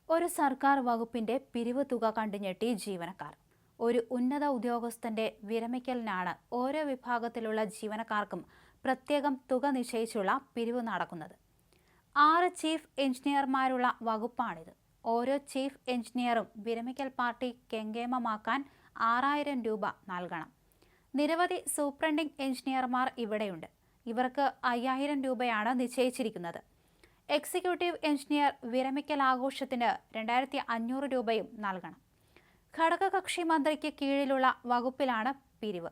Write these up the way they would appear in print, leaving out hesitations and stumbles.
ഒരു സർക്കാർ വകുപ്പിന്റെ പിരിവ് തുക കണ്ടു ഞെട്ടി ജീവനക്കാർ. ഒരു ഉന്നത ഉദ്യോഗസ്ഥന്റെ വിരമിക്കലിനാണ് ഓരോ വിഭാഗത്തിലുള്ള ജീവനക്കാർക്കും പ്രത്യേകം തുക നിശ്ചയിച്ചുള്ള പിരിവ് നടക്കുന്നത്. 6 ചീഫ് എഞ്ചിനീയർമാരുള്ള വകുപ്പാണിത്. ഓരോ ചീഫ് എഞ്ചിനീയറും വിരമിക്കൽ പാർട്ടി കെങ്കേമമാക്കാൻ 6000 രൂപ നൽകണം. നിരവധി സൂപ്രണ്ടിംഗ് എഞ്ചിനീയർമാർ ഇവിടെയുണ്ട്. ഇവർക്ക് 5000 രൂപയാണ് നിശ്ചയിച്ചിരിക്കുന്നത്. എക്സിക്യൂട്ടീവ് എഞ്ചിനീയർ വിരമിക്കൽ ആഘോഷത്തിന് 2500 രൂപയും നൽകണം. ഘടകകക്ഷി മന്ത്രിക്ക് കീഴിലുള്ള വകുപ്പിലാണ് പിരിവ്.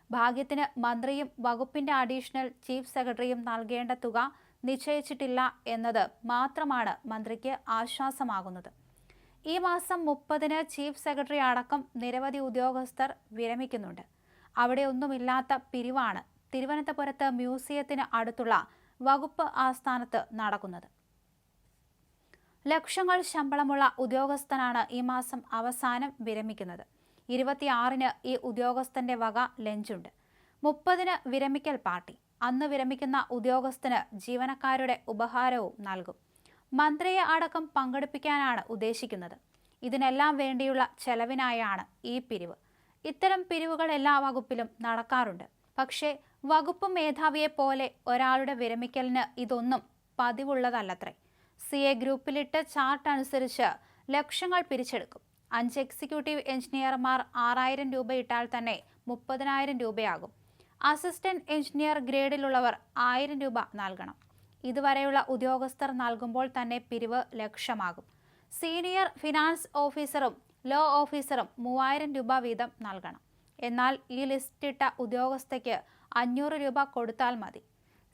ഭാഗ്യത്തിന് മന്ത്രിയും വകുപ്പിന്റെ അഡീഷണൽ ചീഫ് സെക്രട്ടറിയും നൽകേണ്ട തുക നിശ്ചയിച്ചിട്ടില്ല എന്നത് മാത്രമാണ് മന്ത്രിക്ക് ആശ്വാസമാകുന്നത്. ഈ മാസം 30-ന് ചീഫ് സെക്രട്ടറി അടക്കം നിരവധി ഉദ്യോഗസ്ഥർ വിരമിക്കുന്നുണ്ട്. അവിടെ ഒന്നുമില്ലാത്ത പിരിവാണ് തിരുവനന്തപുരത്ത് മ്യൂസിയത്തിന് അടുത്തുള്ള വകുപ്പ് ആസ്ഥാനത്ത് നടക്കുന്നത്. ലക്ഷങ്ങൾ ശമ്പളമുള്ള ഉദ്യോഗസ്ഥനാണ് ഈ മാസം അവസാനം വിരമിക്കുന്നത്. 26-ന് ഈ ഉദ്യോഗസ്ഥന്റെ വക ലഞ്ചുണ്ട്. 30-ന് വിരമിക്കൽ പാർട്ടി. അന്ന് വിരമിക്കുന്ന ഉദ്യോഗസ്ഥന് ജീവനക്കാരുടെ ഉപഹാരവും നൽകും. മന്ത്രിയെ അടക്കം പങ്കെടുപ്പിക്കാനാണ് ഉദ്ദേശിക്കുന്നത്. ഇതിനെല്ലാം വേണ്ടിയുള്ള ചെലവിനായാണ് ഈ പിരിവ്. ഇത്തരം പിരിവുകൾ എല്ലാ വകുപ്പിലും നടക്കാറുണ്ട്. പക്ഷേ വകുപ്പ് മേധാവിയെ പോലെ ഒരാളുടെ വിരമിക്കലിന് ഇതൊന്നും പതിവുള്ളതല്ലത്രേ. CA ഗ്രൂപ്പിലിട്ട് ചാർട്ട് അനുസരിച്ച് ലക്ഷങ്ങൾ പിരിച്ചെടുക്കും. 5 എക്സിക്യൂട്ടീവ് എഞ്ചിനീയർമാർ 6000 രൂപ ഇട്ടാൽ തന്നെ 30,000 രൂപയാകും. അസിസ്റ്റന്റ് എഞ്ചിനീയർ ഗ്രേഡിലുള്ളവർ 1000 രൂപ നൽകണം. ഇതുവരെയുള്ള ഉദ്യോഗസ്ഥർ നൽകുമ്പോൾ തന്നെ പിരിവ് ലക്ഷമാകും. സീനിയർ ഫിനാൻസ് ഓഫീസറും ലോ ഓഫീസറും 3000 രൂപ വീതം നൽകണം. എന്നാൽ ഈ ലിസ്റ്റിട്ട ഉദ്യോഗസ്ഥയ്ക്ക് 500 രൂപ കൊടുത്താൽ മതി.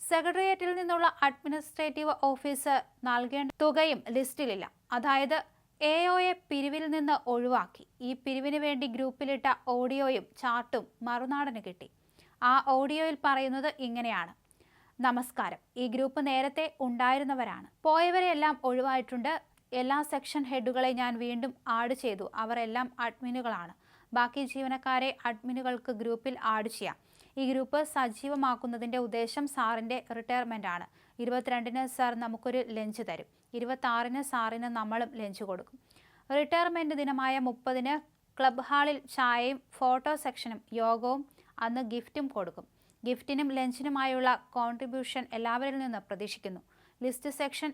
സെക്രട്ടേറിയറ്റിൽ നിന്നുള്ള അഡ്മിനിസ്ട്രേറ്റീവ് ഓഫീസർ നൽകേണ്ട തുകയും ലിസ്റ്റിലില്ല. അതായത് AOയെ പിരിവിൽ നിന്ന് ഒഴിവാക്കി. ഈ പിരിവിന് വേണ്ടി ഗ്രൂപ്പിലിട്ട ഓഡിയോയും ചാർട്ടും മറുനാടന് കിട്ടി. ആ ഓഡിയോയിൽ പറയുന്നത് ഇങ്ങനെയാണ്: നമസ്കാരം, ഈ ഗ്രൂപ്പ് നേരത്തെ ഉണ്ടായിരുന്നവരാണ്. പോയവരെല്ലാം ഒഴിവായിട്ടുണ്ട്. എല്ലാ സെക്ഷൻ ഹെഡുകളെ ഞാൻ വീണ്ടും ആഡ് ചെയ്തു. അവർ എല്ലാം അഡ്മിനുകളാണ്. ബാക്കി ജീവനക്കാരെ അഡ്മിനുകൾക്ക് ഗ്രൂപ്പിൽ ആഡ് ചെയ്യാം. ഈ ഗ്രൂപ്പ് സജീവമാക്കുന്നതിന്റെ ഉദ്ദേശം സാറിന്റെ റിട്ടയർമെന്റ് ആണ്. 22-ന് സാർ നമുക്കൊരു ലഞ്ച് തരും. 26-ന് സാറിന് നമ്മളും ലഞ്ച് കൊടുക്കും. റിട്ടയർമെന്റ് ദിനമായ 30-ന് ക്ലബ് ഹാളിൽ ചായയും ഫോട്ടോ സെക്ഷനും യോഗവും അന്ന് ഗിഫ്റ്റും കൊടുക്കും. ഗിഫ്റ്റിനും ലഞ്ചിനുമായുള്ള കോൺട്രിബ്യൂഷൻ എല്ലാവരിൽ നിന്ന് പ്രതീക്ഷിക്കുന്നു. ലിസ്റ്റ് സെക്ഷൻ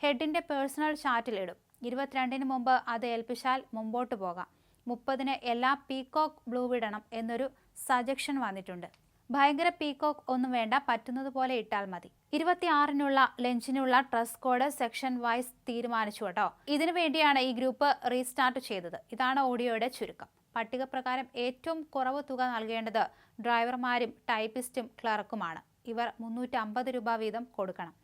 ഹെഡിന്റെ പേഴ്സണൽ ചാറ്റിൽ ഇടും. 22-ന് മുമ്പ് അത് ഏൽപ്പിച്ചാൽ മുമ്പോട്ട് പോകാം. 30-ന് എല്ലാ പീകോക്ക് ബ്ലൂ വിടണം എന്നൊരു സജഷൻ വന്നിട്ടുണ്ട്. ഭയങ്കര പീകോക്ക് ഒന്നും വേണ്ട, പറ്റുന്നത് പോലെ ഇട്ടാൽ മതി. 26-നുള്ള ലഞ്ചിനുള്ള ഡ്രസ് കോഡ് സെക്ഷൻ വൈസ് തീരുമാനിച്ചു കേട്ടോ. ഇതിനു വേണ്ടിയാണ് ഈ ഗ്രൂപ്പ് റീസ്റ്റാർട്ട് ചെയ്തത്. ഇതാണ് ഓഡിയോയുടെ ചുരുക്കം. പട്ടിക പ്രകാരം ഏറ്റവും കുറവ് തുക നൽകേണ്ടത് ഡ്രൈവർമാരും ടൈപ്പിസ്റ്റും ക്ലർക്കുമാണ്. ഇവർ 350 രൂപ വീതം കൊടുക്കണം.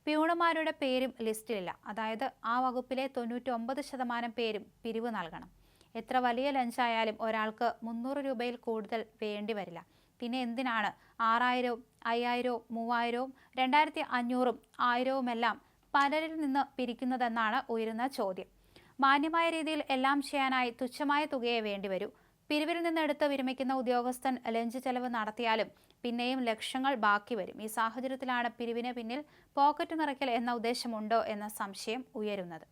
പ്യൂണുമാരുടെ പേരും ലിസ്റ്റിലില്ല. അതായത് ആ വകുപ്പിലെ 99% പേരും പിരിവ് നൽകണം. എത്ര വലിയ ലഞ്ചായാലും ഒരാൾക്ക് 300 രൂപയിൽ കൂടുതൽ വേണ്ടി വരില്ല. പിന്നെ എന്തിനാണ് 6000-ഉം 5000-ഉം 3000-ഉം 2500-ഉം 1000-ഉമെല്ലാം പലരിൽ നിന്ന് പിരിക്കുന്നതെന്നാണ് ഉയരുന്ന ചോദ്യം. മാന്യമായ രീതിയിൽ എല്ലാം ചെയ്യാനായി തുച്ഛമായ തുകയെ വേണ്ടിവരൂ. പിരിവിൽ നിന്നെടുത്ത് വിരമിക്കുന്ന ഉദ്യോഗസ്ഥൻ ലഞ്ച് ചെലവ് നടത്തിയാലും പിന്നെയും ലക്ഷങ്ങൾ ബാക്കി വരും. ഈ സാഹചര്യത്തിലാണ് പിരിവിന് പിന്നിൽ പോക്കറ്റ് നിറയ്ക്കൽ എന്ന ഉദ്ദേശമുണ്ടോ എന്ന സംശയം ഉയരുന്നത്.